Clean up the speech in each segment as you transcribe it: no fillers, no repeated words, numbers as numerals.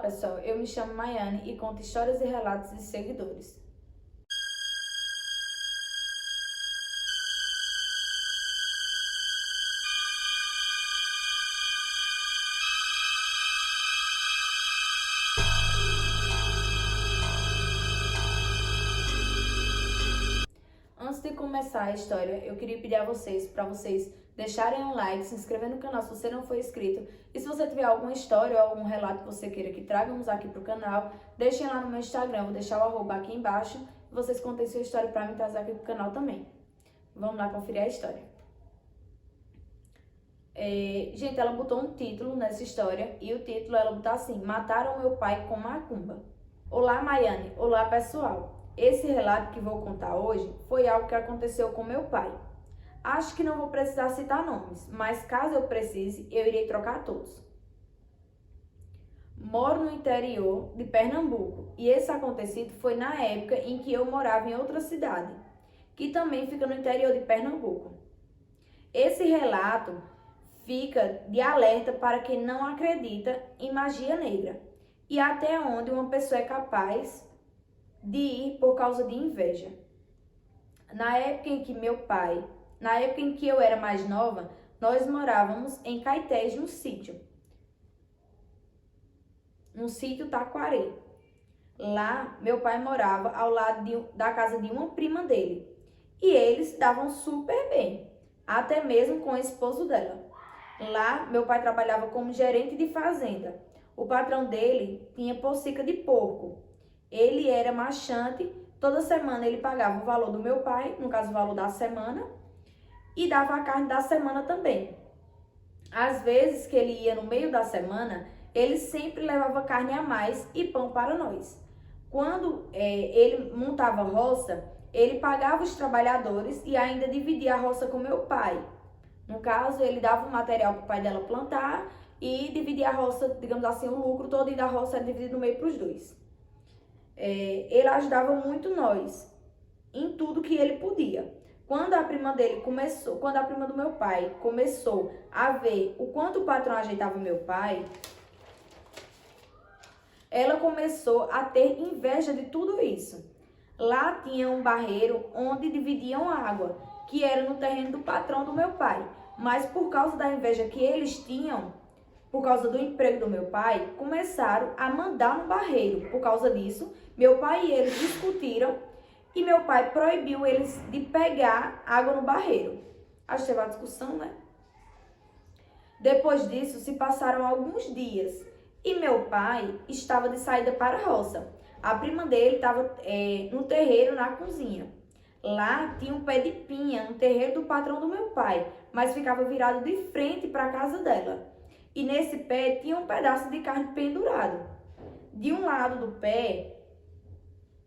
pessoal, eu me chamo Maiane e conto histórias e relatos de seguidores. Antes de começar a história, eu queria pedir a vocês, para vocês deixarem um like, se inscrever no canal se você não for inscrito. E se você tiver alguma história ou algum relato que você queira que tragamos aqui pro canal, deixem lá no meu Instagram, vou deixar o arroba aqui embaixo. E vocês contem sua história para me trazer aqui pro canal também. Vamos lá conferir a história. Gente, ela botou um título nessa história e o título ela botou assim: Mataram meu pai com macumba. Olá, Maiane. Olá, pessoal. Esse relato que vou contar hoje foi algo que aconteceu com meu pai. Acho que não vou precisar citar nomes, mas caso eu precise, eu irei trocar todos. Moro no interior de Pernambuco e esse acontecido foi na época em que eu morava em outra cidade, que também fica no interior de Pernambuco. Esse relato fica de alerta para quem não acredita em magia negra e até onde uma pessoa é capaz de ir por causa de inveja. Na época em que eu era mais nova, nós morávamos em Caetés, no sítio Taquari. Lá, meu pai morava ao lado da casa de uma prima dele. E eles davam super bem, até mesmo com o esposo dela. Lá, meu pai trabalhava como gerente de fazenda. O patrão dele tinha pocica de porco. Ele era marchante, toda semana ele pagava o valor do meu pai, no caso o valor da semana, e dava a carne da semana também. Às vezes que ele ia no meio da semana, ele sempre levava carne a mais e pão para nós. Quando ele montava a roça, ele pagava os trabalhadores e ainda dividia a roça com meu pai. No caso, ele dava o material para o pai dela plantar e dividia a roça, digamos assim, o lucro todo da roça era dividido no meio para os dois. Ele ajudava muito nós em tudo que ele podia. Quando a prima do meu pai começou a ver o quanto o patrão ajeitava meu pai, ela começou a ter inveja de tudo isso. Lá tinha um barreiro onde dividiam água, que era no terreno do patrão do meu pai. Mas por causa da inveja que eles tinham, por causa do emprego do meu pai, começaram a mandar no barreiro. Por causa disso, meu pai e eles discutiram e meu pai proibiu eles de pegar água no barreiro. Acho que teve uma discussão, né? Depois disso, se passaram alguns dias e meu pai estava de saída para a roça. A prima dele estava no terreiro, na cozinha. Lá tinha um pé de pinha no terreiro do patrão do meu pai, mas ficava virado de frente para a casa dela. E nesse pé tinha um pedaço de carne pendurado.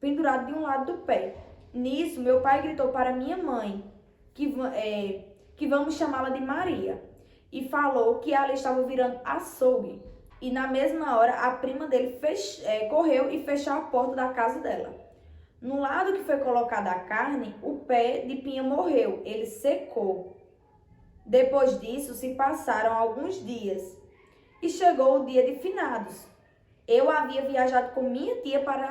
Pendurado de um lado do pé. Nisso, meu pai gritou para minha mãe, que vamos chamá-la de Maria, e falou que ela estava virando açougue. E na mesma hora, a prima dele correu e fechou a porta da casa dela. No lado que foi colocada a carne, o pé de pinha morreu, ele secou. Depois disso, se passaram alguns dias e chegou o dia de finados. Eu havia viajado com minha tia para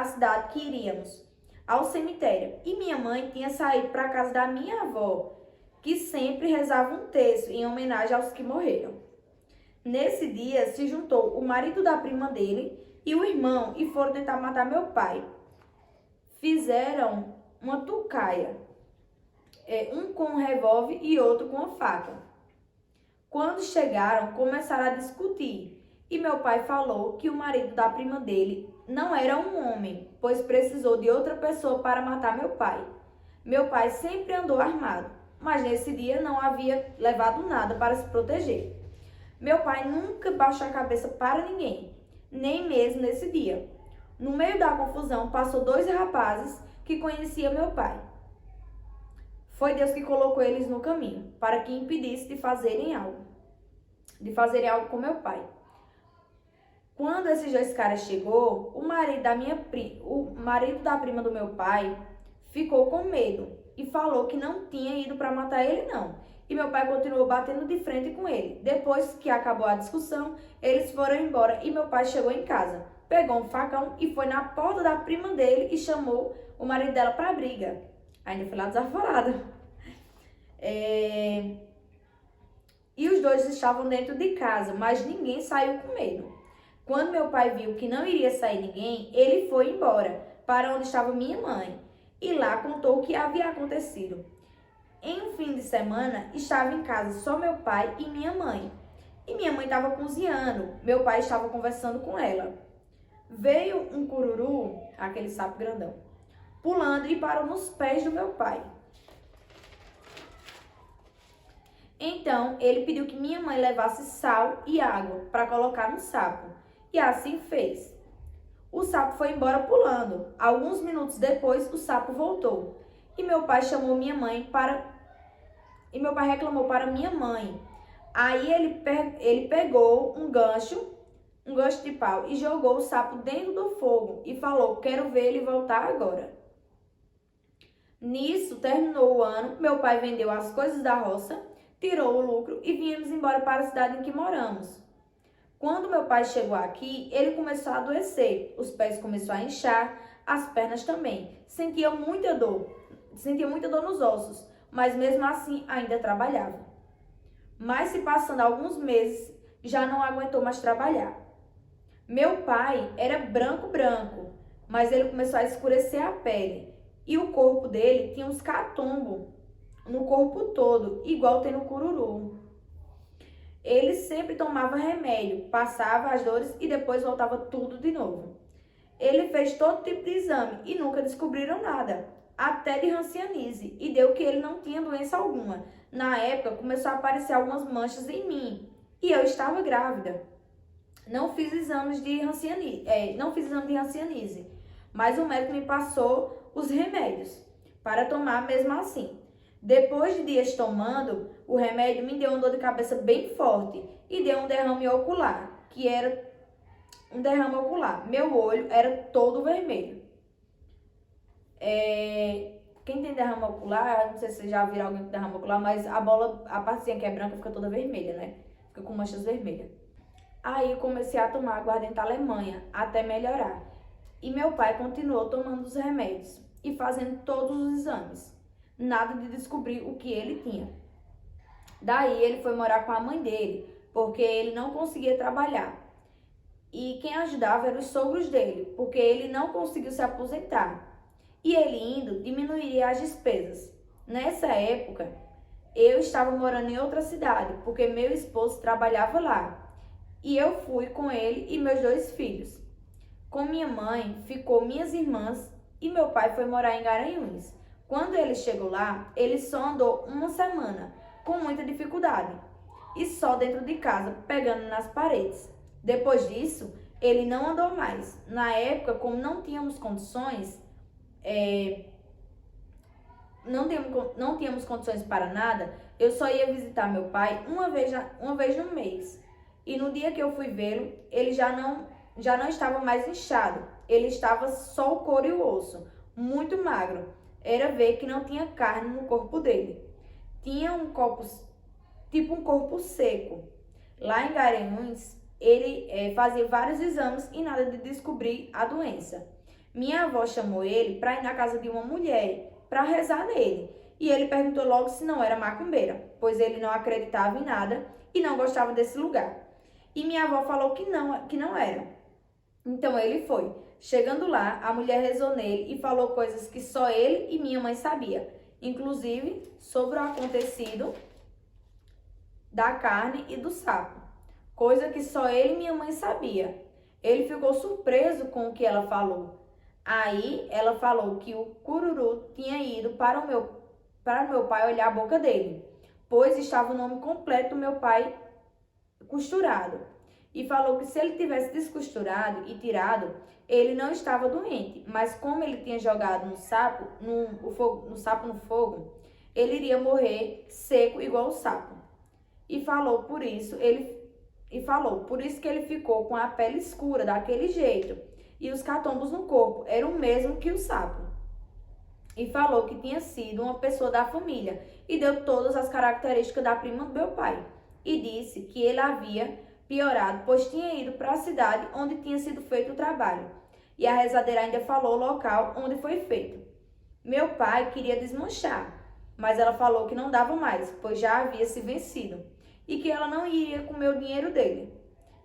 a cidade que iríamos, ao cemitério, e minha mãe tinha saído para a casa da minha avó, que sempre rezava um terço em homenagem aos que morreram. Nesse dia, se juntou o marido da prima dele e o irmão e foram tentar matar meu pai. Fizeram uma tucaia, um com um revólver e outro com uma faca. Quando chegaram, começaram a discutir e meu pai falou que o marido da prima dele não era um homem, pois precisou de outra pessoa para matar meu pai. Meu pai sempre andou armado, mas nesse dia não havia levado nada para se proteger. Meu pai nunca baixou a cabeça para ninguém, nem mesmo nesse dia. No meio da confusão, passou 2 rapazes que conheciam meu pai. Foi Deus que colocou eles no caminho, para que impedisse de fazerem algo com meu pai. Quando esses 2 caras chegou, o marido da prima do meu pai ficou com medo e falou que não tinha ido para matar ele não. e meu pai continuou batendo de frente com ele. Depois que acabou a discussão, eles foram embora e meu pai chegou em casa, pegou um facão e foi na porta da prima dele e chamou o marido dela para briga. Ainda foi lá desaforada. E os dois estavam dentro de casa, mas ninguém saiu com medo. Quando meu pai viu que não iria sair ninguém, ele foi embora para onde estava minha mãe e lá contou o que havia acontecido. Em um fim de semana, estava em casa só meu pai e minha mãe. E minha mãe estava cozinhando, meu pai estava conversando com ela. Veio um cururu, aquele sapo grandão, pulando e parou nos pés do meu pai. Então, ele pediu que minha mãe levasse sal e água para colocar no sapo. E assim fez. O sapo foi embora pulando. Alguns minutos depois, o sapo voltou. E meu pai chamou minha mãe E meu pai reclamou para minha mãe. Aí ele pegou um gancho de pau e jogou o sapo dentro do fogo e falou: quero ver ele voltar agora. Nisso, terminou o ano, meu pai vendeu as coisas da roça, tirou o lucro e viemos embora para a cidade em que moramos. Quando meu pai chegou aqui, ele começou a adoecer, os pés começaram a inchar, as pernas também. Sentia muita dor nos ossos, mas mesmo assim ainda trabalhava. Mas se passando alguns meses, já não aguentou mais trabalhar. Meu pai era branco, mas ele começou a escurecer a pele e o corpo dele tinha uns catombos no corpo todo, igual tem no cururu. Ele sempre tomava remédio, passava as dores e depois voltava tudo de novo. Ele fez todo tipo de exame e nunca descobriram nada, até de hanseníase, e deu que ele não tinha doença alguma. Na época, começou a aparecer algumas manchas em mim e eu estava grávida. Não fiz exame de hanseníase, mas o médico me passou os remédios para tomar mesmo assim. Depois de dias tomando, o remédio me deu uma dor de cabeça bem forte e deu um derrame ocular, Meu olho era todo vermelho. Quem tem derrame ocular, não sei se vocês já viram alguém com derrame ocular, mas a partezinha que é branca fica toda vermelha, né? Fica com manchas vermelhas. Aí comecei a tomar aguardente Alemanha até melhorar. E meu pai continuou tomando os remédios e fazendo todos os exames. Nada de descobrir o que ele tinha. Daí ele foi morar com a mãe dele, porque ele não conseguia trabalhar. E quem ajudava eram os sogros dele, porque ele não conseguiu se aposentar. E ele indo, diminuiria as despesas. Nessa época, eu estava morando em outra cidade, porque meu esposo trabalhava lá. E eu fui com ele e meus 2 filhos. Com minha mãe, ficou minhas irmãs e meu pai foi morar em Garanhuns. Quando ele chegou lá, ele só andou uma semana, com muita dificuldade, e só dentro de casa, pegando nas paredes. Depois disso, ele não andou mais. Na época, como não tínhamos condições, não tínhamos condições para nada, eu só ia visitar meu pai uma vez no mês. E no dia que eu fui vê-lo, ele já não estava mais inchado. Ele estava só o couro e o osso, muito magro. Era ver que não tinha carne no corpo dele. Tinha um corpo seco. Lá em Garanhuns, ele fazia vários exames e nada de descobrir a doença. Minha avó chamou ele para ir na casa de uma mulher para rezar nele. E ele perguntou logo se não era macumbeira, pois ele não acreditava em nada e não gostava desse lugar. E minha avó falou que não era. Então ele foi. Chegando lá, a mulher rezou nele e falou coisas que só ele e minha mãe sabia, inclusive sobre o acontecido da carne e do sapo, coisa que só ele e minha mãe sabia. Ele ficou surpreso com o que ela falou. Aí ela falou que o cururu tinha ido para o meu pai olhar a boca dele, pois estava o nome completo do meu pai costurado. E falou que se ele tivesse descosturado e tirado, ele não estava doente, mas como ele tinha jogado no sapo no fogo, ele iria morrer seco igual o sapo. E falou por isso que ele ficou com a pele escura daquele jeito e os catombos no corpo eram o mesmo que o sapo. e falou que tinha sido uma pessoa da família e deu todas as características da prima do meu pai. E disse que ele havia piorado, pois tinha ido para a cidade onde tinha sido feito o trabalho. E a rezadeira ainda falou o local onde foi feito. Meu pai queria desmanchar, mas ela falou que não dava mais, pois já havia se vencido, e que ela não iria comer o dinheiro dele.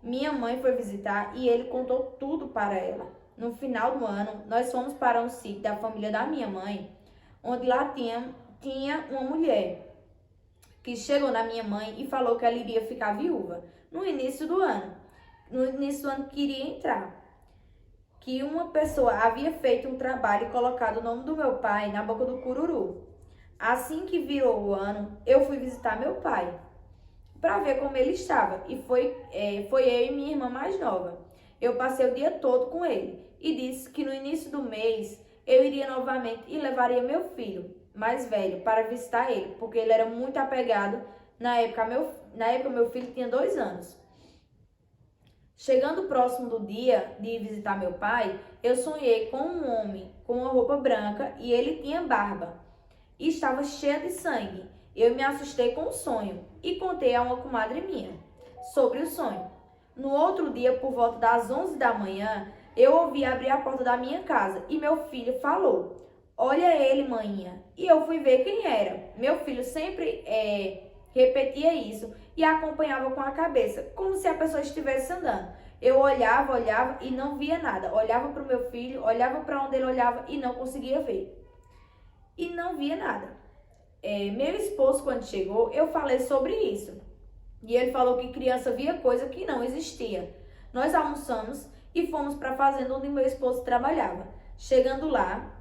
Minha mãe foi visitar e ele contou tudo para ela. No final do ano, nós fomos para um sítio da família da minha mãe, onde lá tinha uma mulher que chegou na minha mãe e falou que ela iria ficar viúva no início do ano. No início do ano queria entrar. Que uma pessoa havia feito um trabalho e colocado o nome do meu pai na boca do cururu. Assim que virou o ano, eu fui visitar meu pai para ver como ele estava. E foi eu e minha irmã mais nova. Eu passei o dia todo com ele e disse que no início do mês eu iria novamente e levaria meu filho mais velho para visitar ele, porque ele era muito apegado. Na época, meu filho tinha 2 anos. Chegando próximo do dia de visitar meu pai, eu sonhei com um homem com uma roupa branca e ele tinha barba e estava cheia de sangue. Eu me assustei com o sonho e contei a uma comadre minha sobre o sonho. No outro dia, por volta das 11 da manhã, eu ouvi abrir a porta da minha casa e meu filho falou: "Olha ele, maninha." E eu fui ver quem era. Meu filho sempre repetia isso e acompanhava com a cabeça, como se a pessoa estivesse andando. Eu olhava e não via nada. Olhava para o meu filho, olhava para onde ele olhava e não conseguia ver. E não via nada. Meu esposo, quando chegou, eu falei sobre isso. E ele falou que criança via coisa que não existia. Nós almoçamos e fomos para a fazenda onde meu esposo trabalhava. Chegando lá,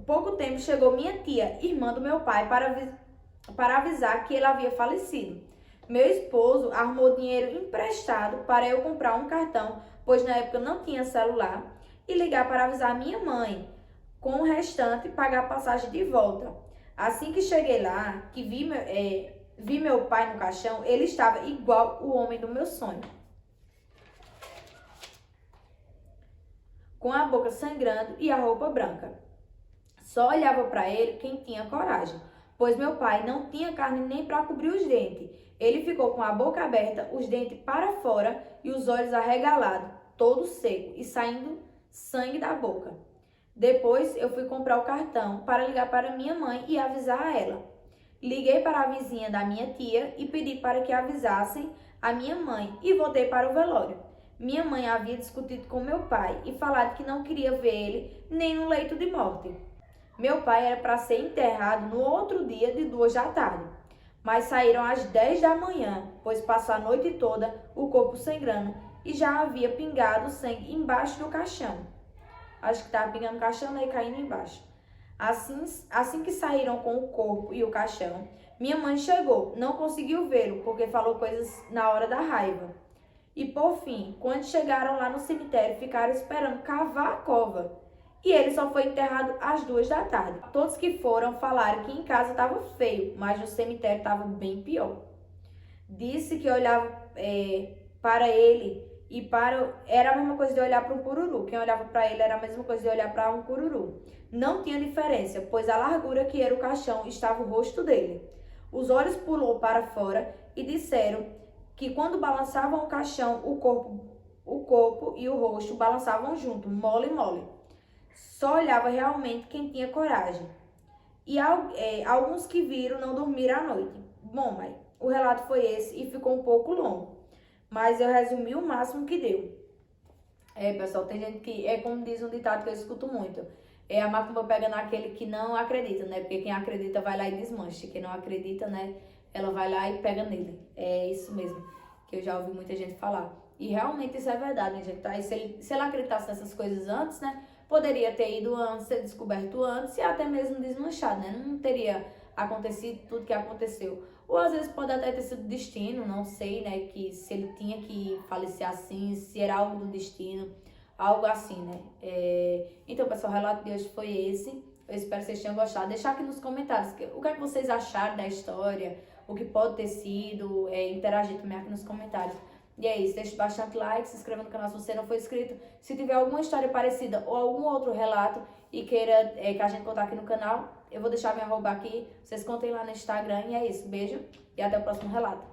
pouco tempo chegou minha tia, irmã do meu pai, para avisar que ele havia falecido. Meu esposo arrumou dinheiro emprestado para eu comprar um cartão, pois na época não tinha celular, e ligar para avisar minha mãe, com o restante pagar a passagem de volta. Assim que cheguei lá, que vi meu pai no caixão, ele estava igual o homem do meu sonho, com a boca sangrando e a roupa branca. Só olhava para ele quem tinha coragem, pois meu pai não tinha carne nem para cobrir os dentes. Ele ficou com a boca aberta, os dentes para fora e os olhos arregalados, todo seco e saindo sangue da boca. Depois eu fui comprar o cartão para ligar para minha mãe e avisar a ela. Liguei para a vizinha da minha tia e pedi para que avisassem a minha mãe e voltei para o velório. Minha mãe havia discutido com meu pai e falado que não queria ver ele nem no leito de morte. Meu pai era para ser enterrado no outro dia de 2 da tarde, mas saíram às 10 da manhã, pois passou a noite toda o corpo sangrando e já havia pingado sangue embaixo do caixão. Acho que estava pingando o caixão e caindo embaixo. Assim que saíram com o corpo e o caixão, minha mãe chegou, não conseguiu vê-lo porque falou coisas na hora da raiva. E por fim, quando chegaram lá no cemitério, ficaram esperando cavar a cova. E ele só foi enterrado às 2 da tarde. Todos que foram falaram que em casa estava feio, mas no cemitério estava bem pior. Disse que olhava para ele era a mesma coisa de olhar para um cururu. Quem olhava para ele era a mesma coisa de olhar para um cururu. Não tinha diferença, pois a largura que era o caixão estava o rosto dele. Os olhos pulou para fora e disseram que quando balançavam o caixão, o corpo e o rosto balançavam junto, mole. Só olhava realmente quem tinha coragem. E alguns que viram não dormiram à noite. Bom, mãe, o relato foi esse e ficou um pouco longo, mas eu resumi o máximo que deu. Pessoal, tem gente que, como diz um ditado que eu escuto muito, a macumba pega naquele que não acredita, né? Porque quem acredita vai lá e desmancha, quem não acredita, né, ela vai lá e pega nele. É isso mesmo, que eu já ouvi muita gente falar. E realmente isso é verdade, né, gente? Tá? E se ele acreditasse nessas coisas antes, né, poderia ter ido antes, ser descoberto antes e até mesmo desmanchado, né? Não teria acontecido tudo que aconteceu. Ou às vezes pode até ter sido destino, não sei, né? Que se ele tinha que falecer assim, se era algo do destino, algo assim, né? Então, pessoal, o relato de hoje foi esse. Eu espero que vocês tenham gostado. Deixar aqui nos comentários o que é que vocês acharam da história, o que pode ter sido, interagir também aqui nos comentários. E é isso, deixe bastante like, se inscreva no canal se você não for inscrito. Se tiver alguma história parecida ou algum outro relato e queira que a gente contar aqui no canal, eu vou deixar minha arroba aqui. Vocês contem lá no Instagram e é isso. Beijo e até o próximo relato.